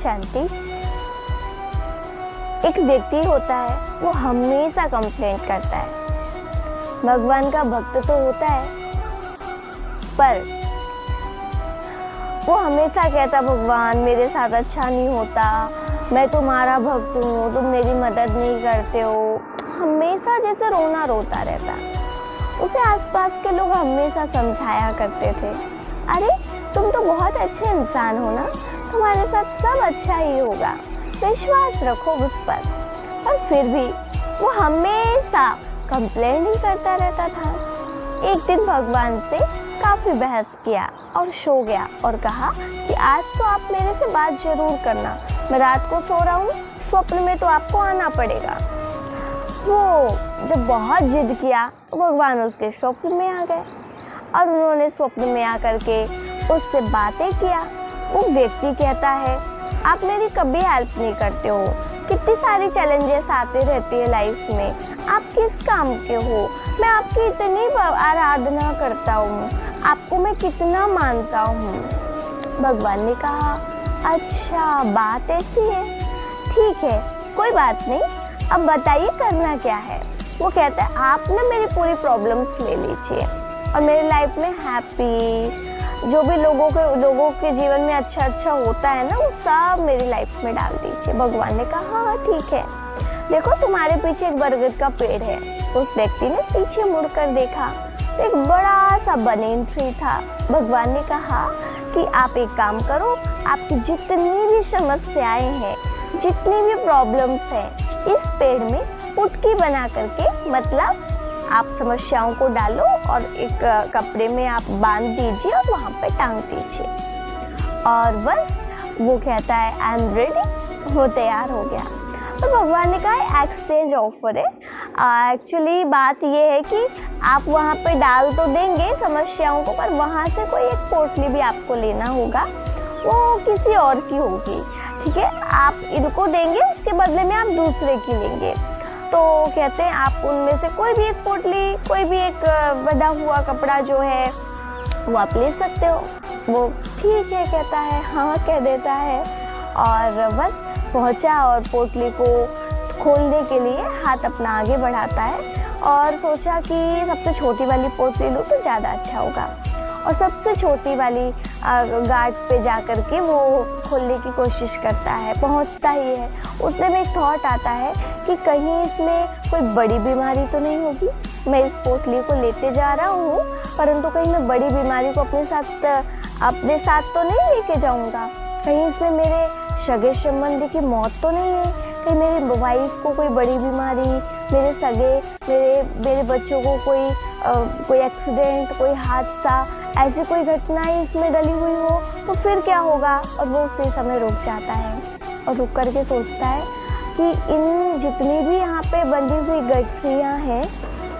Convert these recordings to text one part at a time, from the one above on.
शांति। एक व्यक्ति होता है, वो हमेशा कंप्लेंट करता है। भगवान का भक्त तो होता है, पर वो हमेशा कहता, भगवान मेरे साथ अच्छा नहीं होता, मैं तुम्हारा भक्त हूँ, तुम मेरी मदद नहीं करते हो। हमेशा जैसे रोना रोता रहता। उसे आसपास के लोग हमेशा समझाया करते थे, अरे तुम तो बहुत अच्छे इंसान हो ना, तुम्हारे साथ सब अच्छा ही होगा, विश्वास रखो उस पर। और फिर भी वो हमेशा कंप्लेंट ही करता रहता था। एक दिन भगवान से काफ़ी बहस किया और सो गया और कहा कि आज तो आप मेरे से बात जरूर करना, मैं रात को सो रहा हूँ, स्वप्न में तो आपको आना पड़ेगा। वो जब बहुत जिद किया तो भगवान उसके स्वप्न में आ गए और उन्होंने स्वप्न में आकर के उससे बातें किया। वो व्यक्ति कहता है, आप मेरी कभी हेल्प नहीं करते हो, कितनी सारी चैलेंजेस आते रहती है लाइफ में, आप किस काम के हो, मैं आपकी इतनी आराधना करता हूँ, आपको मैं कितना मानता हूँ। भगवान ने कहा, अच्छा बात ऐसी है, ठीक है कोई बात नहीं, अब बताइए करना क्या है। वो कहता है, आप ना मेरी पूरी प्रॉब्लम्स ले लीजिए और मेरी लाइफ में हैप्पी, जो भी लोगों के जीवन में अच्छा होता है ना, वो सब मेरी लाइफ में डाल दीजिए। भगवान ने कहा, हाँ ठीक है, देखो तुम्हारे पीछे एक बरगद का पेड़ है। उस व्यक्ति ने पीछे मुड़कर देखा तो एक बड़ा सा बनीन ट्री था। भगवान ने कहा कि आप एक काम करो, आपकी जितनी भी समस्याएं हैं, जितनी भी प्रॉब्लम्स हैं, इस पेड़ में पुटकी बना करके, मतलब आप समस्याओं को डालो और एक कपड़े में आप बांध दीजिए और वहाँ पे टांग दीजिए। और बस वो कहता है, आई एम रेडी, वो तैयार हो गया। तो भगवान ने कहा, एक्सचेंज ऑफर है। एक्चुअली बात ये है कि आप वहाँ पे डाल तो देंगे समस्याओं को, पर वहाँ से कोई एक पोटली भी आपको लेना होगा, वो किसी और की होगी, ठीक है, आप इनको देंगे, उसके बदले में आप दूसरे की लेंगे। तो कहते हैं, आप उनमें से कोई भी एक पोटली, कोई भी एक बंधा हुआ कपड़ा जो है वो आप ले सकते हो। वो ठीक है कहता है, हाँ कह देता है और बस पहुंचा और पोटली को खोलने के लिए हाथ अपना आगे बढ़ाता है और सोचा कि सबसे छोटी वाली पोटली लूँ तो ज़्यादा अच्छा होगा। और सबसे छोटी वाली गार्ड पे जा कर के वो खोलने की कोशिश करता है, पहुंचता ही है। उतने में एक थॉट आता है कि कहीं इसमें कोई बड़ी बीमारी तो नहीं होगी, मैं इस पोटली को लेते जा रहा हूँ, परंतु कहीं मैं बड़ी बीमारी को अपने साथ तो नहीं लेके जाऊँगा, कहीं इसमें मेरे सगे संबंधी की मौत तो नहीं है, कहीं मेरी वाइफ को कोई बड़ी बीमारी, मेरे सगे मेरे बच्चों को कोई एक्सीडेंट, कोई हादसा, ऐसी कोई घटना ही इसमें डली हुई हो तो फिर क्या होगा। और वो उसी समय रुक जाता है और रुक करके सोचता है कि इन जितनी भी यहाँ पे बंधी हुई गठरियाँ हैं,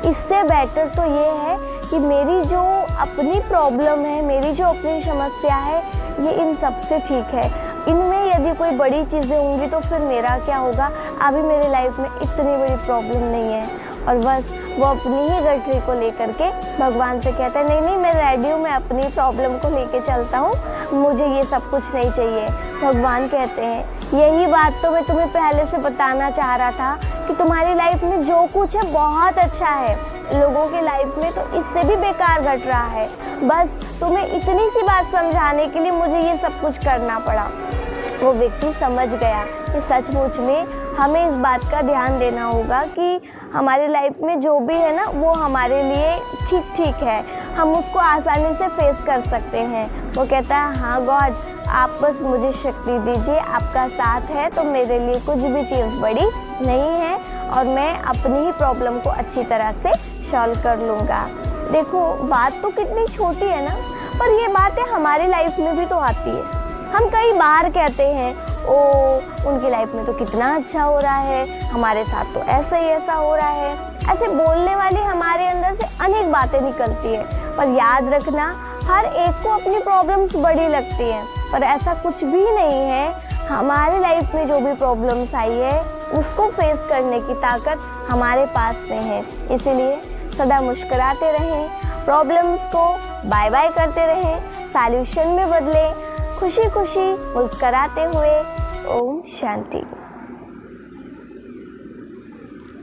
इससे बेटर तो ये है कि मेरी जो अपनी प्रॉब्लम है, मेरी जो अपनी समस्या है, ये इन सबसे ठीक है। इनमें यदि कोई बड़ी चीज़ें होंगी तो फिर मेरा क्या होगा, अभी मेरी लाइफ में इतनी बड़ी प्रॉब्लम नहीं है। और बस वो अपनी ही गठरी को लेकर के भगवान से कहता है, नहीं मैं रेडी हूँ, मैं अपनी प्रॉब्लम को लेके चलता हूँ, मुझे ये सब कुछ नहीं चाहिए। भगवान कहते हैं, यही बात तो मैं तुम्हें पहले से बताना चाह रहा था कि तुम्हारी लाइफ में जो कुछ है बहुत अच्छा है, लोगों की लाइफ में तो इससे भी बेकार घट रहा है, बस तुम्हें इतनी सी बात समझाने के लिए मुझे ये सब कुछ करना पड़ा। वो व्यक्ति समझ गया कि सचमुच में हमें इस बात का ध्यान देना होगा कि हमारी लाइफ में जो भी है ना, वो हमारे लिए ठीक है, हम उसको आसानी से फेस कर सकते हैं। वो कहता है, हाँ गॉड, आप बस मुझे शक्ति दीजिए, आपका साथ है तो मेरे लिए कुछ भी चीज़ बड़ी नहीं है और मैं अपनी ही प्रॉब्लम को अच्छी तरह से सॉल्व कर लूँगा। देखो बात तो कितनी छोटी है ना, पर ये बातें हमारी लाइफ में भी तो आती है। हम कई बार कहते हैं, ओ उनकी लाइफ में तो कितना अच्छा हो रहा है, हमारे साथ तो ऐसा ही ऐसा हो रहा है। ऐसे बोलने वाली हमारे अंदर से अनेक बातें निकलती है, पर याद रखना, हर एक को अपनी प्रॉब्लम्स बड़ी लगती हैं, पर ऐसा कुछ भी नहीं है। हमारी लाइफ में जो भी प्रॉब्लम्स आई है, उसको फेस करने की ताकत हमारे पास में है। इसीलिए सदा मुस्कुराते रहें, प्रॉब्लम्स को बाय बाय करते रहें, सॉल्यूशन में बदलें, खुशी खुशी मुस्कुराते हुए ओम शांति।